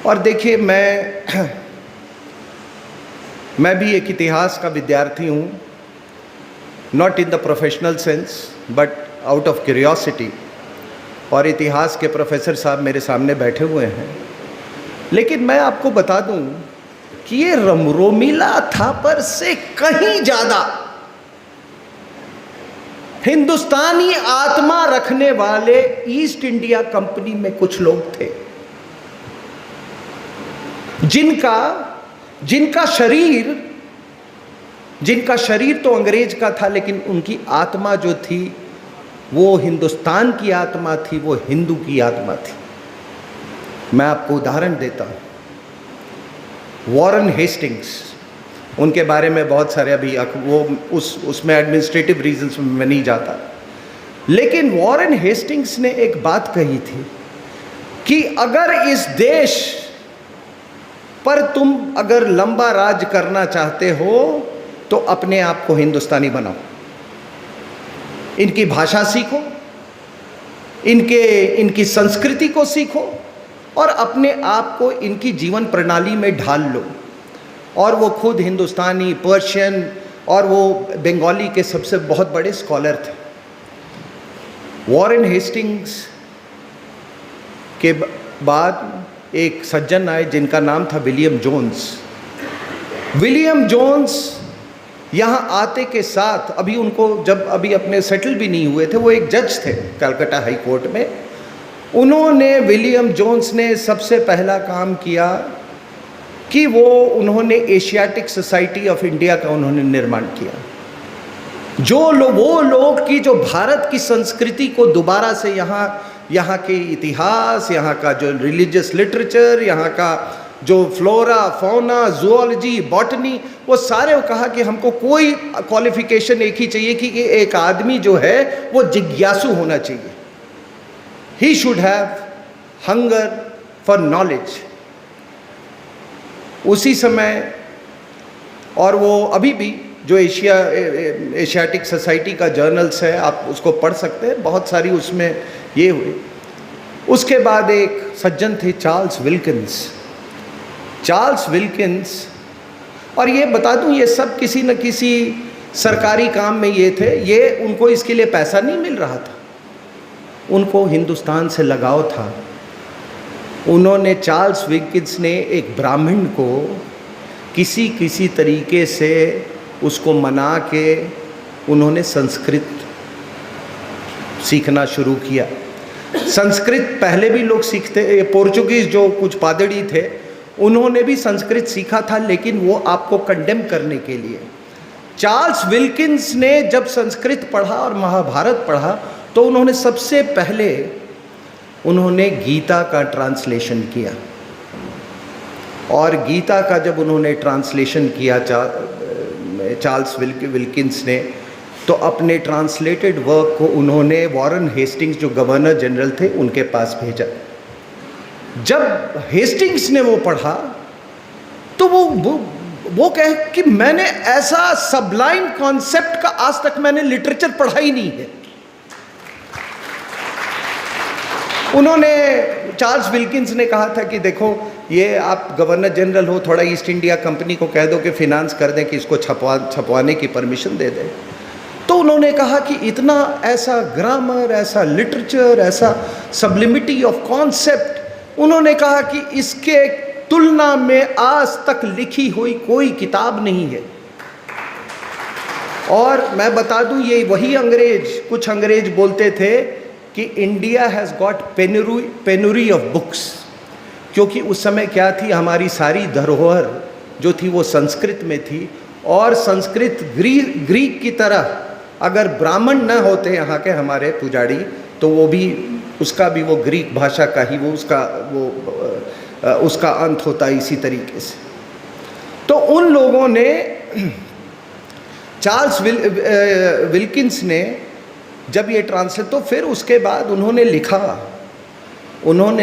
और देखिए, मैं भी एक इतिहास का विद्यार्थी हूँ, not in the professional sense but out of curiosity. और इतिहास के प्रोफेसर साहब मेरे सामने बैठे हुए हैं, लेकिन मैं आपको बता दूं कि ये रोमिला थापर से कहीं ज़्यादा हिंदुस्तानी आत्मा रखने वाले ईस्ट इंडिया कंपनी में कुछ लोग थे, जिनका शरीर तो अंग्रेज का था, लेकिन उनकी आत्मा जो थी वो हिंदुस्तान की आत्मा थी, वो हिंदू की आत्मा थी। मैं आपको उदाहरण देता हूँ, वॉरेन हेस्टिंग्स, उनके बारे में बहुत सारे अभी वो उसमें एडमिनिस्ट्रेटिव रीजंस में मैं नहीं जाता, लेकिन वॉरेन हेस्टिंग्स ने एक बात कही थी कि अगर इस देश पर तुम अगर लंबा राज करना चाहते हो तो अपने आप को हिंदुस्तानी बनाओ, इनकी भाषा सीखो, इनकी संस्कृति को सीखो और अपने आप को इनकी जीवन प्रणाली में ढाल लो। और वो खुद हिंदुस्तानी, पर्शियन और वो बंगाली के सबसे बहुत बड़े स्कॉलर थे। वॉरेन हेस्टिंग्स के बाद एक सज्जन आए जिनका नाम था विलियम जोन्स। विलियम जोन्स यहाँ आते के साथ, अभी उनको जब अभी अपने सेटल भी नहीं हुए थे, वो एक जज थे कलकत्ता हाई कोर्ट में। विलियम जोन्स ने सबसे पहला काम किया कि उन्होंने एशियाटिक सोसाइटी ऑफ इंडिया का उन्होंने निर्माण किया। वो लोग की जो भारत की संस्कृति को दोबारा से यहाँ के इतिहास, यहाँ का जो रिलीजियस लिटरेचर, यहाँ का जो फ्लोरा, फौना, जूलॉजी, बॉटनी, वो सारे कहा कि हमको कोई क्वालिफिकेशन एक ही चाहिए कि एक आदमी जो है वो जिज्ञासु होना चाहिए। He should have hunger for knowledge. उसी समय, और वो अभी भी जो एशियाटिक सोसाइटी का जर्नल्स है, आप उसको पढ़ सकते हैं, बहुत सारी उसमें ये हुई। उसके बाद एक सज्जन थे चार्ल्स विल्किंस, और ये बता दूं, ये सब किसी न किसी सरकारी काम में ये थे। ये उनको इसके लिए पैसा नहीं मिल रहा था, उनको हिंदुस्तान से लगाव था। चार्ल्स विल्किंस ने एक ब्राह्मण को किसी तरीके से उसको मना के उन्होंने संस्कृत सीखना शुरू किया। संस्कृत पहले भी लोग सीखते, पोर्चुगीज जो कुछ पादरी थे उन्होंने भी संस्कृत सीखा था, लेकिन वो आपको कंडेम करने के लिए। चार्ल्स विल्किंस ने जब संस्कृत पढ़ा और महाभारत पढ़ा तो उन्होंने सबसे पहले गीता का ट्रांसलेशन किया। और गीता का जब उन्होंने ट्रांसलेशन किया चार्ल्स विल्किंस ने, तो अपने ट्रांसलेटेड वर्क को उन्होंने वॉरेन हेस्टिंग्स जो गवर्नर जनरल थे उनके पास भेजा। जब हेस्टिंग्स ने वो पढ़ा तो वो कहे कि मैंने ऐसा सबलाइन कॉन्सेप्ट का आज तक मैंने लिटरेचर पढ़ा ही नहीं है। चार्ल्स विल्किंस ने कहा था कि देखो, ये आप गवर्नर जनरल हो, थोड़ा ईस्ट इंडिया कंपनी को कह दो कि फिनांस कर दें, कि इसको छपवाने की परमिशन दे दें। तो उन्होंने कहा कि इतना ऐसा ग्रामर, ऐसा लिटरेचर, ऐसा सब्लिमिटी ऑफ कॉन्सेप्ट, उन्होंने कहा कि इसके तुलना में आज तक लिखी हुई कोई किताब नहीं है। और मैं बता दूं, ये वही कुछ अंग्रेज बोलते थे कि India has got penury of books, क्योंकि उस समय क्या थी, हमारी सारी धरोहर जो थी वो संस्कृत में थी। और संस्कृत ग्रीक की तरह, अगर ब्राह्मण न होते यहाँ के हमारे पुजारी, तो वो ग्रीक भाषा का ही उसका अंत होता इसी तरीके से। तो उन लोगों ने, चार्ल्स विल्किंस ने जब ये ट्रांसलेट, तो फिर उसके बाद उन्होंने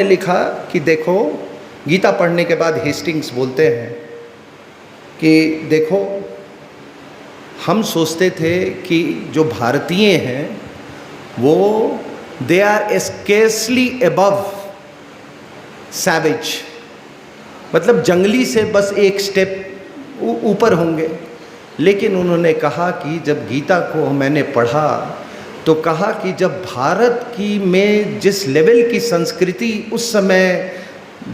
लिखा कि देखो, गीता पढ़ने के बाद हेस्टिंग्स बोलते हैं कि देखो, हम सोचते थे कि जो भारतीय हैं वो they are scarcely above savage, मतलब जंगली से बस एक स्टेप ऊपर होंगे। लेकिन उन्होंने कहा कि जब गीता को मैंने पढ़ा तो कहा कि जब भारत की में जिस लेवल की संस्कृति उस समय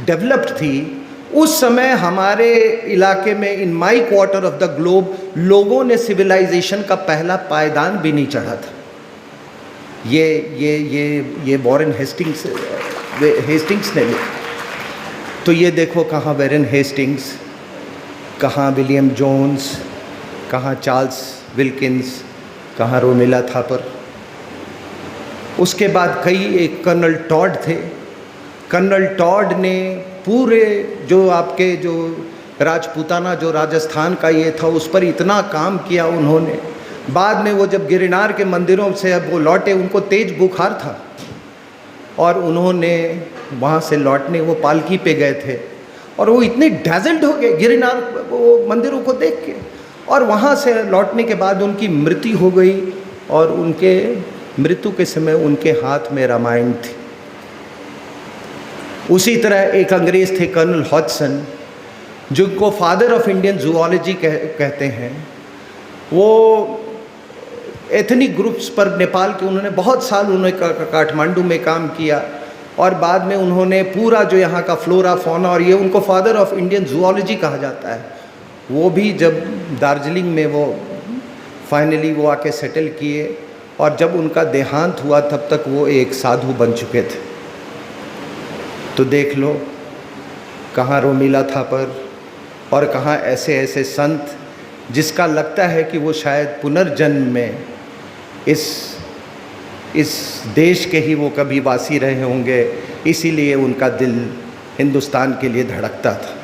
डेवलप्ड थी, उस समय हमारे इलाके में इन माई क्वार्टर ऑफ द ग्लोब लोगों ने सिविलाइजेशन का पहला पायदान भी नहीं चढ़ा था। ये वॉरेन हेस्टिंग्स ने लिखा। तो ये देखो कहाँ वॉरेन हेस्टिंग्स, कहाँ विलियम जोन्स, कहाँ चार्ल्स विल्किंस, कहाँ रोमिला थापर। उसके बाद कई एक कर्नल टॉड थे। कर्नल टॉड ने पूरे जो आपके जो राजपूताना जो राजस्थान का ये था उस पर इतना काम किया उन्होंने। बाद में वो जब गिरनार के मंदिरों से अब वो लौटे, उनको तेज बुखार था और उन्होंने वहाँ से लौटने वो पालकी पे गए थे और वो इतने डैजल्ड हो गए गिरनार वो मंदिरों को देख के, और वहाँ से लौटने के बाद उनकी मृत्यु हो गई और उनके मृत्यु के समय उनके हाथ में रामायण थी। उसी तरह एक अंग्रेज़ थे कर्नल हॉडसन, जिनको फादर ऑफ इंडियन जूलॉजी कहते हैं। वो एथनिक ग्रुप्स पर नेपाल के उन्होंने बहुत साल उन्होंने काठमांडू में काम किया और बाद में उन्होंने पूरा जो यहाँ का फ्लोरा फौना, और ये उनको फादर ऑफ इंडियन जूलॉजी कहा जाता है। वो भी जब दार्जिलिंग में वो फाइनली वो आके सेटल किए और जब उनका देहांत हुआ तब तक वो एक साधु बन चुके थे। तो देख लो कहाँ रोमिला थापर और कहाँ ऐसे ऐसे संत जिसका लगता है कि वो शायद पुनर्जन्म में इस देश के ही वो कभी वासी रहे होंगे, इसीलिए उनका दिल हिंदुस्तान के लिए धड़कता था।